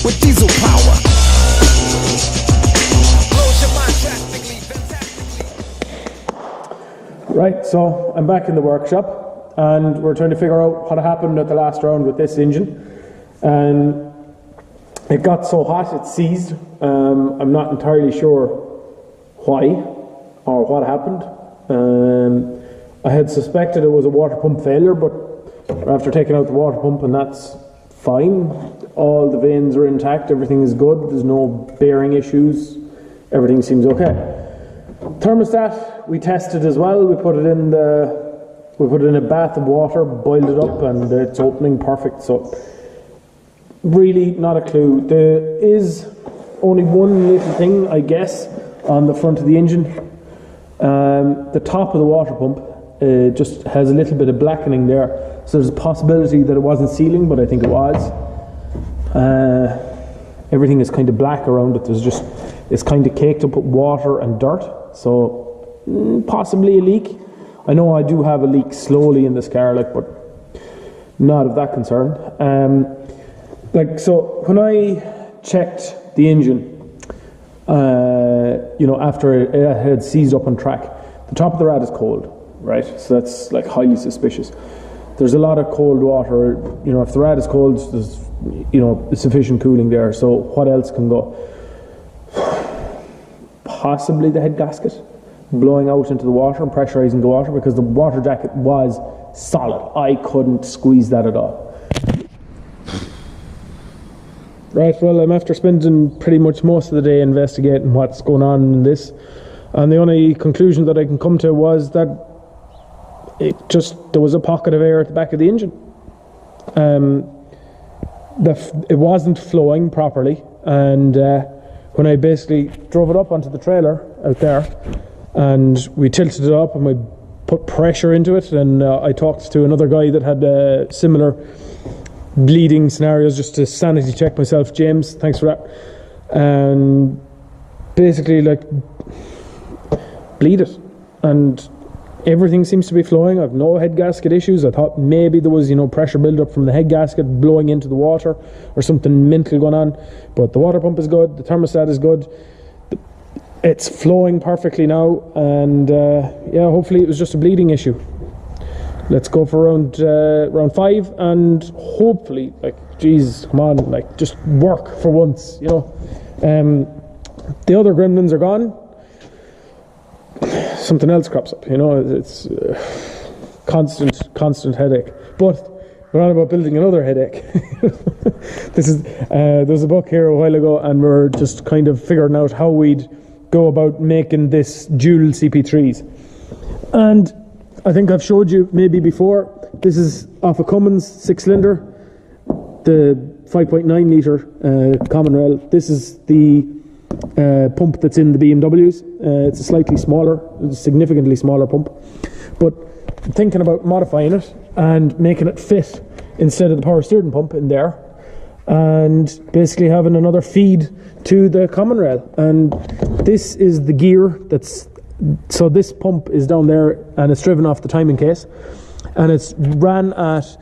with diesel power. Right, so I'm back in the workshop and we're trying to figure out what happened at the last round with this engine. And it got so hot it seized. I'm not entirely sure why or what happened. I had suspected it was a water pump failure, but after taking out the water pump, and that's fine. All the vanes are intact, everything is good, there's no bearing issues, everything seems okay. Thermostat we tested as well. We put it in a bath of water, boiled it up, and it's opening perfect. So really not a clue. There is only one little thing, I guess, on the front of the engine. The top of the water pump just has a little bit of blackening there. So there's a possibility that it wasn't sealing, but I think it was. Everything is kind of black around it. It's kind of caked up with water and dirt. So possibly a leak. I know I do have a leak slowly in this car, but not of that concern. So when I checked the engine, after it had seized up on track, the top of the rad is cold, right? So that's like highly suspicious. There's a lot of cold water. If the rad is cold, there's sufficient cooling there. So what else can go? Possibly the head gasket blowing out into the water and pressurizing the water, because the water jacket was solid. I couldn't squeeze that at all. Right, well, I'm after spending pretty much most of the day investigating what's going on in this, and the only conclusion that I can come to was that there was a pocket of air at the back of the engine. It wasn't flowing properly, and when I basically drove it up onto the trailer out there and we tilted it up and we put pressure into it, and I talked to another guy that had similar bleeding scenarios just to sanity check myself. James, thanks for that. And basically bleed it, and everything seems to be flowing. I've no head gasket issues. I thought maybe there was pressure build-up from the head gasket blowing into the water or something mental going on, but the water pump is good, the thermostat is good, it's flowing perfectly now, and hopefully it was just a bleeding issue. Let's go for round 5, and hopefully, Jesus, come on, just work for once, The other gremlins are gone. Something else crops up, it's constant headache. But we're on about building another headache. There's a book here a while ago, and we're just kind of figuring out how we'd go about making this dual CP3s. And I think I've showed you maybe before, this is off a Cummins 6-cylinder, the 5.9 litre common rail. This is the pump that's in the BMWs. It's a significantly smaller pump, but I'm thinking about modifying it and making it fit instead of the power steering pump in there, and basically having another feed to the common rail. And this is the gear so this pump is down there and it's driven off the timing case, and it's ran at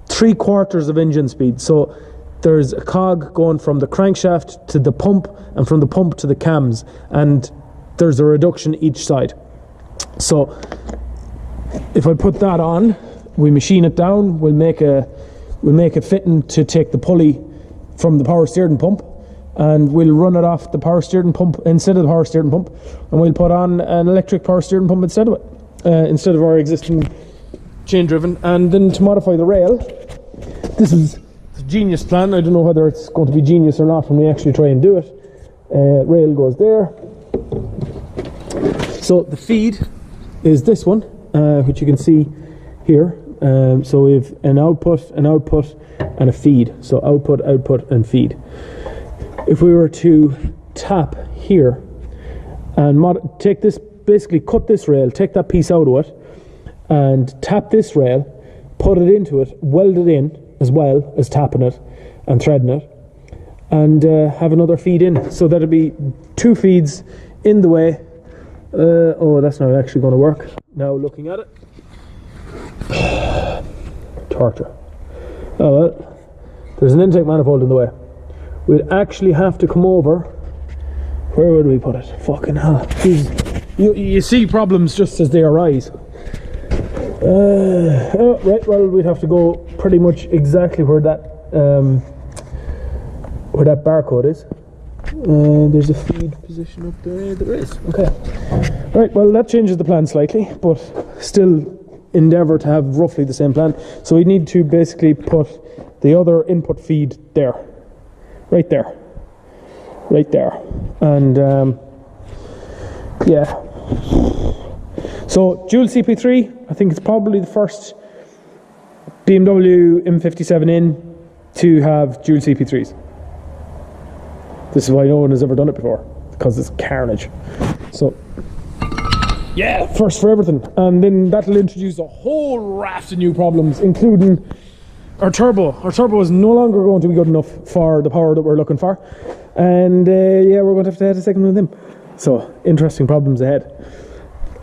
3/4 of engine speed. So there's a cog going from the crankshaft to the pump, and from the pump to the cams, and there's a reduction each side. So if I put that on, we machine it down, we'll make a fitting to take the pulley from the power steering pump, and we'll run it off the power steering pump instead of the power steering pump, and we'll put on an electric power steering pump instead of it, instead of our existing chain driven. And then to modify the rail, this is a genius plan. I don't know whether it's going to be genius or not when we actually try and do it. Rail goes there. So the feed is this one, which you can see here. So we have an output, and a feed. So output, and feed. If we were to tap here and take this, basically cut this rail, take that piece out of it, and tap this rail, put it into it, weld it in as well as tapping it and threading it, and have another feed in. So that'll be 2 feeds in the way. That's not actually going to work. Now looking at it, torture. Oh well, there's an intake manifold in the way. we'd actually have to come over. Where would we put it? Fucking hell. Jeez. You see problems just as they arise. Oh, right, well, we'd have to go pretty much exactly where that barcode is. There's a feed position up there. There is. Okay. Right, well, that changes the plan slightly, but still endeavour to have roughly the same plan. So we need to basically put the other input feed there. Right there. Right there. And, yeah. So, dual CP3, I think it's probably the first BMW M57 in to have dual CP3s. This is why no one has ever done it before, because it's carnage. So, yeah, first for everything. And then that'll introduce a whole raft of new problems, including our turbo. Our turbo is no longer going to be good enough for the power that we're looking for. And yeah, we're going to have add a second one of them. So, interesting problems ahead.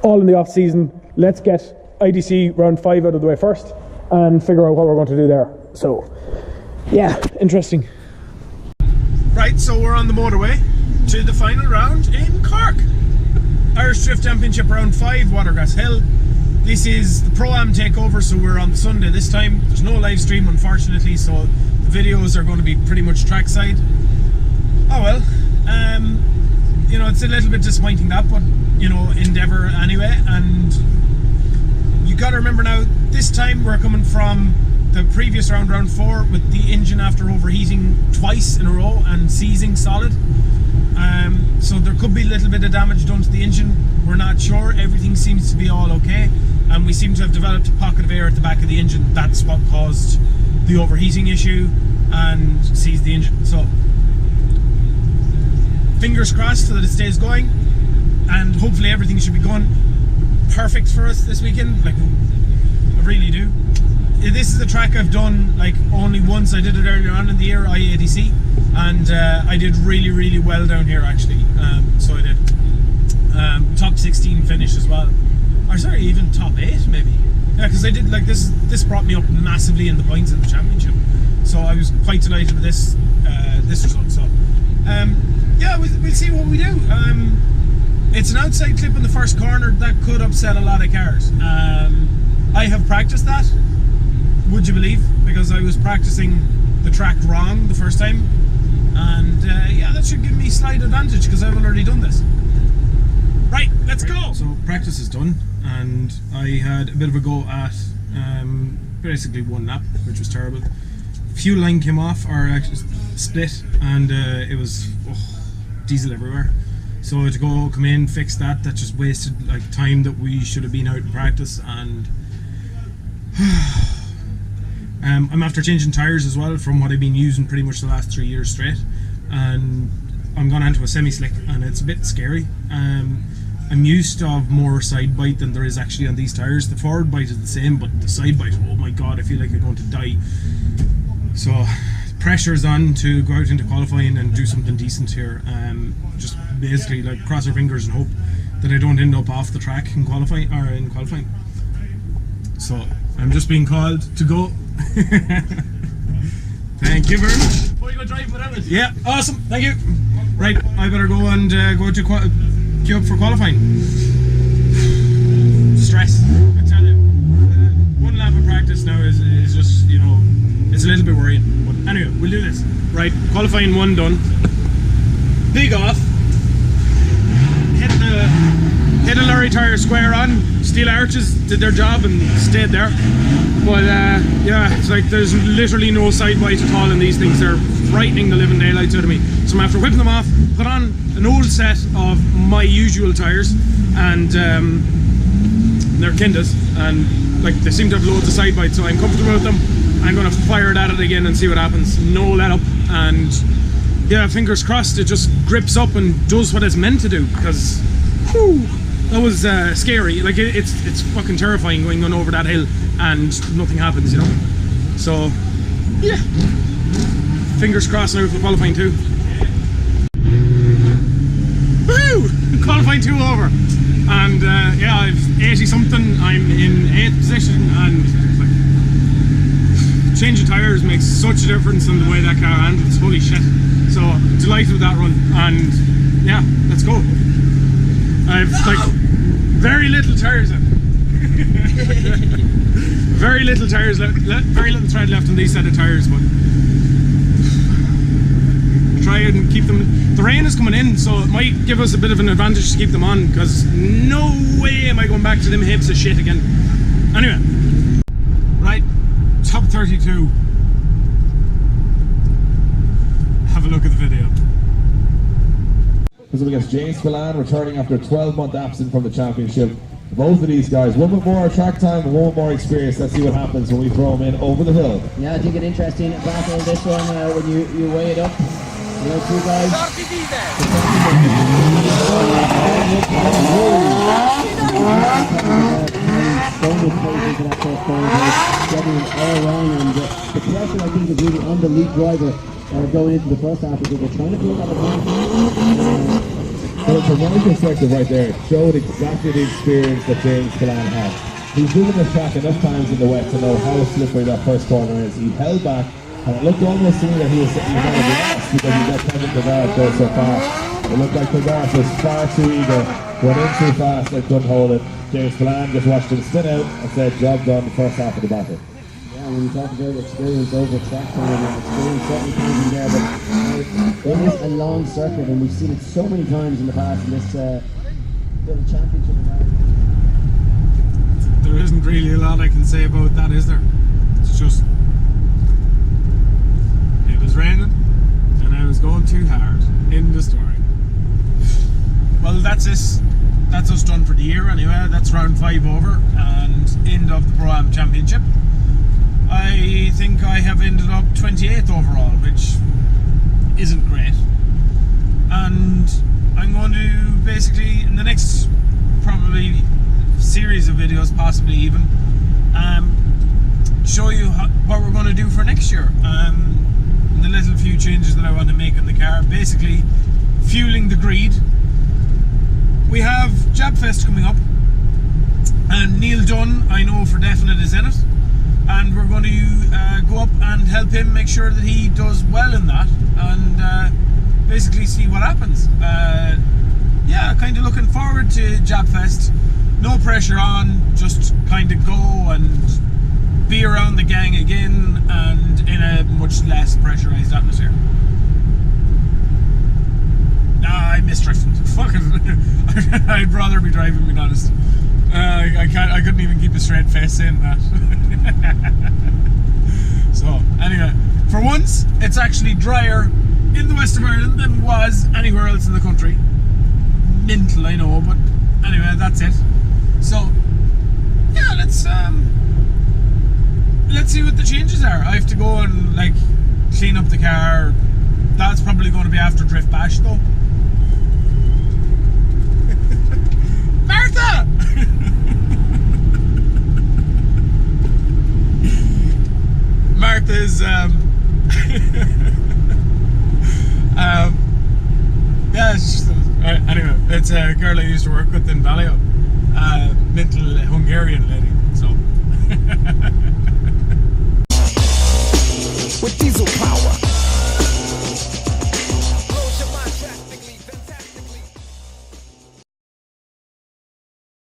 All in the off season. Let's get IDC round 5 out of the way first and figure out what we're going to do there. So, yeah, interesting. Right, so we're on the motorway to the final round in Cork. Irish Drift Championship round 5, Watergrasshill. This is the Pro-Am takeover, so we're on the Sunday this time. There's no live stream, unfortunately, so the videos are going to be pretty much trackside. Oh well, you know, it's a little bit disappointing that, but you know, endeavour anyway. And you got to remember now, this time we're coming from the previous round, round 4, with the engine after overheating twice in a row and seizing solid. So there could be a little bit of damage done to the engine. We're not sure. Everything seems to be all okay, and we seem to have developed a pocket of air at the back of the engine. That's what caused the overheating issue and seized the engine. So fingers crossed that it stays going, and hopefully everything should be going perfect for us this weekend. Like, I really do. This is a track I've done like only once. I did it earlier on in the year, IDC, and I did really well down here actually. So I did top 16 finish as well, or sorry, even top 8 maybe. Yeah, because I did like this brought me up massively in the points in the championship, so I was quite delighted with this result. So yeah, we'll see what we do. It's an outside clip in the first corner that could upset a lot of cars. I have practiced that, would you believe, because I was practicing the track wrong the first time, and yeah, that should give me slight advantage because I've already done this. Right, let's go! So practice is done, and I had a bit of a go at basically one lap, which was terrible. Fuel line came off, or actually split, and it was diesel everywhere. So to go come in, fix that just wasted like time that we should have been out in practice. And I'm after changing tyres as well from what I've been using pretty much the last 3 years straight, and I'm gone onto a semi-slick, and it's a bit scary. I'm used to have more side bite than there is actually on these tyres. The forward bite is the same, but the side bite, oh my god, I feel like I'm going to die. So pressure's on to go out into qualifying and do something decent here. Just basically like cross our fingers and hope that I don't end up off the track in qualifying. So I'm just being called to go. Thank you very much. Before you go drive without it. Yeah, awesome. Thank you. Right, I better go and go to queue up for qualifying. Stress, I tell you. One lap of practice now is just, you know, it's a little bit worrying. But anyway, we'll do this. Right, qualifying 1 done. Big off. Hit a lorry tyre square on. Steel arches did their job and stayed there. But yeah, it's like there's literally no side bite at all in these things. They're frightening the living daylights out of me. So I'm after whipping them off, put on an old set of my usual tyres, and they're Kindas, and like they seem to have loads of side bites, so I'm comfortable with them. I'm going to fire it at it again and see what happens. No let up, and yeah, fingers crossed it just grips up and does what it's meant to do, because whew, that was scary. Like it's fucking terrifying going over that hill and nothing happens, you know. So yeah, fingers crossed now for qualifying 2. Woo! Qualifying 2 over, and yeah, I've 80 something. I'm in 8th position, and like, change of tyres makes such a difference in the way that car handles. Holy shit. So delighted with that run, and yeah, let's go. I've like very little tyres in. Very little tyres left, very little tread left on these set of tyres, but try and keep them. The rain is coming in, so it might give us a bit of an advantage to keep them on, because no way am I going back to them heaps of shit again. Anyway, right, top 32. Have a look at the video. This is against James Spillane, returning after a 12-month absence from the championship. Both of these guys, one with more track time and one with more experience. Let's see what happens when we throw them in over the hill. Yeah, I think an interesting battle this one when you weigh it up. You know, two guys. Getting all wrong, and the pressure I think is really on the lead driver going into the first half, because they're trying to build that advantage. But from my perspective right there, it showed exactly the experience that James Spillane had. He's driven the track enough times in the wet to know how slippery that first corner is. He held back, and it looked almost to me that he was going to be lost because he let Kevin Kagart go so fast. It looked like Kagart was far too eager, went in too fast and couldn't hold it. James Spillane just watched him spin out and said, job done, the first half of the battle. Yeah, when you talk about experience over track time and experience, certainly comes in there, but it is a long circuit, and we've seen it so many times in the past in this little championship. There isn't really a lot I can say about that, is there? It's just, it was raining and I was going too hard. End the story. Well, that's us done for the year anyway. That's round 5 over and end of the Pro-Am Championship. I think I have ended up 28th overall, which isn't great. And I'm going to basically, in the next probably series of videos, possibly even, show you what we're going to do for next year. The little few changes that I want to make in the car. Basically, fueling the greed. We have Jabfest coming up, and Neil Dunn, I know for definite, is in it. And we're going to go up and help him make sure that he does well in that, and basically see what happens. Yeah, kind of looking forward to Jabfest. No pressure on, just kind of go and be around the gang again, and in a much less pressurized atmosphere. Nah, I miss drifting. Fucking, I'd rather be driving, being honest. I couldn't even keep a straight face saying that. So anyway, for once it's actually drier in the west of Ireland than it was anywhere else in the country. Mental, I know, but anyway, that's it. So yeah, let's see what the changes are. I have to go and like clean up the car. That's probably going to be after Drift Bash though. Martha! Martha's yeah, it's just anyway, it's a girl I used to work with in Valio, mental Hungarian lady.